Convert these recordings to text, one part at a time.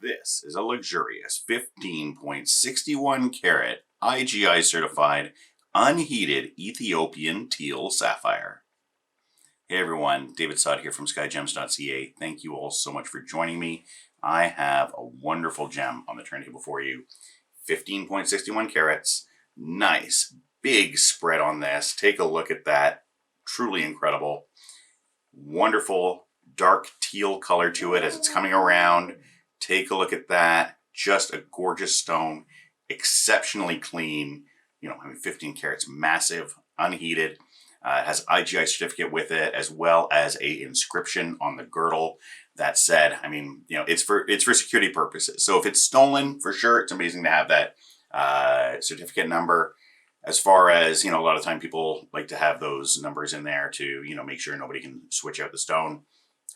This is a luxurious 15.61 carat IGI certified unheated Ethiopian teal sapphire. Hey everyone, David Sod here from Skyjems.ca. Thank you all so much for joining me. I have a wonderful gem on the turntable for you. 15.61 carats, nice big spread on this. Take a look at that, truly incredible. Wonderful dark teal color to it as it's coming around. Take a look at that, just a gorgeous stone, exceptionally clean. You know, I mean, 15 carats, massive, unheated. It has IGI certificate with it, as well as a inscription on the girdle. That said, I mean, you know, it's for security purposes. So if it's stolen, for sure, it's amazing to have that certificate number. As far as, you know, a lot of time people like to have those numbers in there to, you know, make sure nobody can switch out the stone.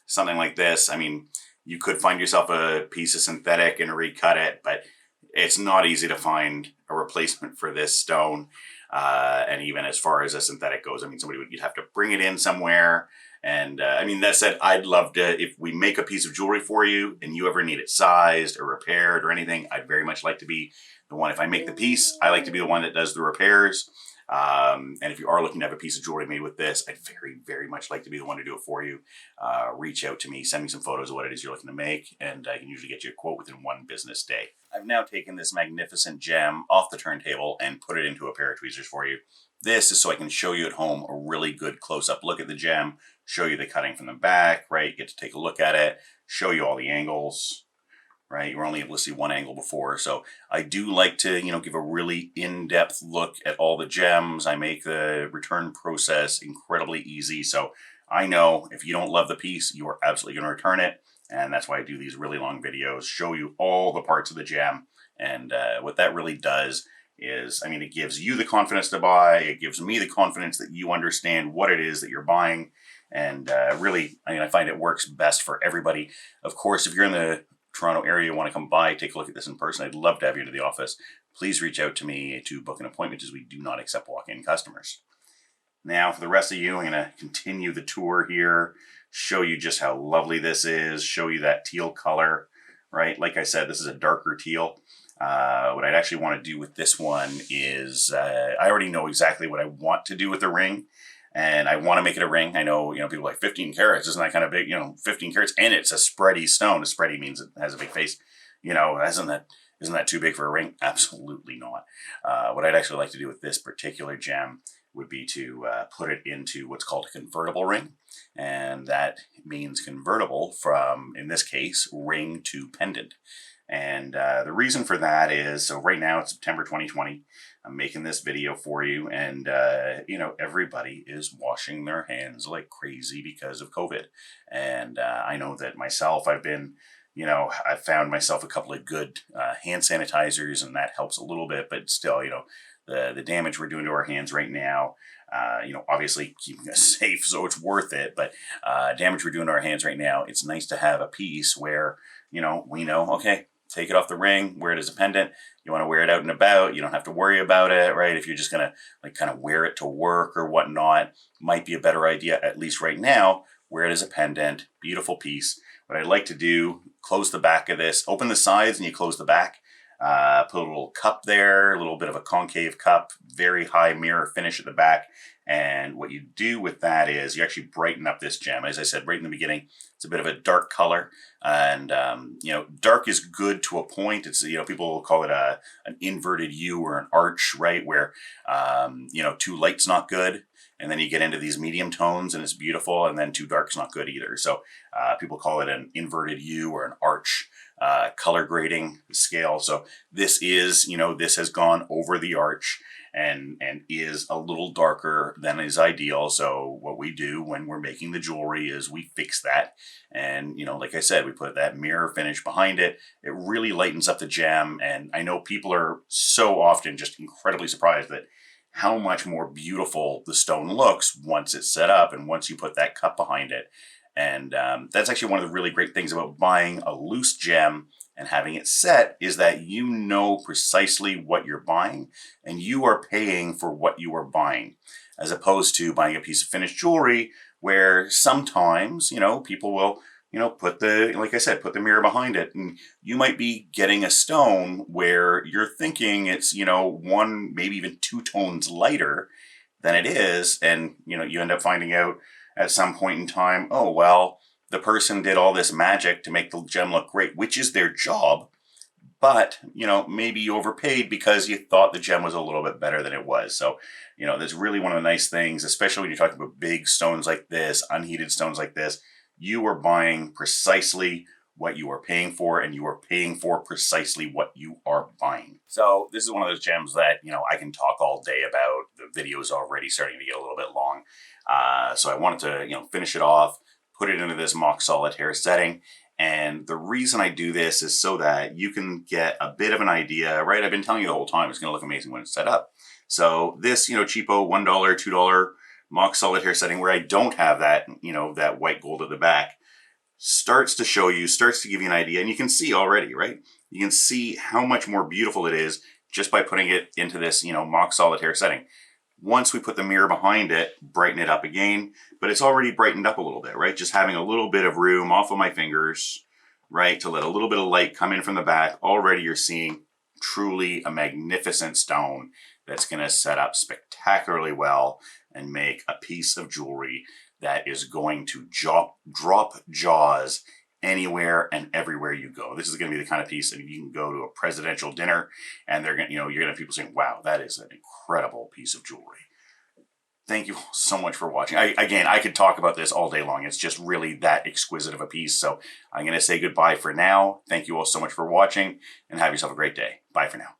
Something like this, I mean, you could find yourself a piece of synthetic and recut it, but it's not easy to find a replacement for this stone. And even as far as a synthetic goes, I mean, you'd have to bring it in somewhere. And I mean, that said, I'd love to, if we make a piece of jewelry for you and you ever need it sized or repaired or anything, I'd very much like to be the one. If I make the piece, I like to be the one that does the repairs. And if you are looking to have a piece of jewelry made with this, I'd very, very much like to be the one to do it for you. Reach out to me, send me some photos of what it is you're looking to make, and I can usually get you a quote within one business day. I've now taken this magnificent gem off the turntable and put it into a pair of tweezers for you. This is so I can show you at home a really good close-up look at the gem, show you the cutting from the back, right? Get to take a look at it, show you all the angles. Right, you were only able to see one angle before, so I do like to, you know, give a really in-depth look at all the gems. I make the return process incredibly easy, so I know if you don't love the piece, you are absolutely going to return it, and that's why I do these really long videos, show you all the parts of the gem, and what that really does is, I mean, it gives you the confidence to buy, it gives me the confidence that you understand what it is that you're buying, and really, I mean, I find it works best for everybody. Of course, if you're in the Toronto area, you want to come by, take a look at this in person, I'd love to have you to the office. Please reach out to me to book an appointment, as we do not accept walk-in customers. Now, for the rest of you, I'm going to continue the tour here, show you just how lovely this is, show you that teal color, right? Like I said, this is a darker teal. What I'd actually want to do with this one is, I already know exactly what I want to do with the ring. And I want to make it a ring. I know, you know, people are like 15 carats, isn't that kind of big? You know, 15 carats, and it's a spready stone. A spready means it has a big face. You know, isn't that too big for a ring? Absolutely not. What I'd actually like to do with this particular gem would be to put it into what's called a convertible ring. And that means convertible from, in this case, ring to pendant. And the reason for that is, so right now it's September 2020. I'm making this video for you, and you know, everybody is washing their hands like crazy because of COVID. And I know that myself, I've been, you know, I've found myself a couple of good hand sanitizers, and that helps a little bit, but still, you know, the damage we're doing to our hands right now, you know, obviously keeping us safe, so it's worth it, but damage we're doing to our hands right now, it's nice to have a piece where, you know, we know, okay, take it off the ring, wear it as a pendant. You want to wear it out and about, you don't have to worry about it, right? If you're just going to like kind of wear it to work or whatnot, might be a better idea, at least right now, wear it as a pendant. Beautiful piece. What I'd like to do, close the back of this, open the sides and you close the back. Put a little cup there, a little bit of a concave cup, very high mirror finish at the back. And what you do with that is you actually brighten up this gem. As I said right in the beginning, it's a bit of a dark color, and you know, dark is good to a point. It's, you know, people will call it an inverted U or an arch, right? Where you know, too light's not good, and then you get into these medium tones and it's beautiful, and then too dark's not good either. So people call it an inverted U or an arch color grading scale. So this is, you know, this has gone over the arch and is a little darker than is ideal. So what we do when we're making the jewelry is we fix that. And, you know, like I said, we put that mirror finish behind it. It really lightens up the gem. And I know people are so often just incredibly surprised that how much more beautiful the stone looks once it's set up and once you put that cup behind it. And that's actually one of the really great things about buying a loose gem and having it set, is that you know precisely what you're buying and you are paying for what you are buying, as opposed to buying a piece of finished jewelry where sometimes, you know, people will you know, like I said, put the mirror behind it, and you might be getting a stone where you're thinking it's, you know, one, maybe even two tones lighter than it is. And, you know, you end up finding out at some point in time, oh, well, the person did all this magic to make the gem look great, which is their job. But, you know, maybe you overpaid because you thought the gem was a little bit better than it was. So, you know, that's really one of the nice things, especially when you're talking about big stones like this, unheated stones like this. You are buying precisely what you are paying for, and you are paying for precisely what you are buying. So this is one of those gems that, you know, I can talk all day about. The video is already starting to get a little bit long. So I wanted to, you know, finish it off, put it into this mock solitaire setting. And the reason I do this is so that you can get a bit of an idea, right? I've been telling you the whole time it's going to look amazing when it's set up. So this, you know, cheapo $1, $2 mock solitaire setting where I don't have that, you know, that white gold at the back, starts to show you, starts to give you an idea. And you can see already, right? You can see how much more beautiful it is just by putting it into this, you know, mock solitaire setting. Once we put the mirror behind it, brighten it up again, but it's already brightened up a little bit, right? Just having a little bit of room off of my fingers, right? To let a little bit of light come in from the back. Already you're seeing truly a magnificent stone that's going to set up spectacularly well and make a piece of jewelry that is going to drop jaws anywhere and everywhere you go. This is going to be the kind of piece that you can go to a presidential dinner and they're going to, you know, you're going to have people saying, wow, that is an incredible piece of jewelry. Thank you so much for watching. I could talk about this all day long. It's just really that exquisite of a piece. So I'm going to say goodbye for now. Thank you all so much for watching and have yourself a great day. Bye for now.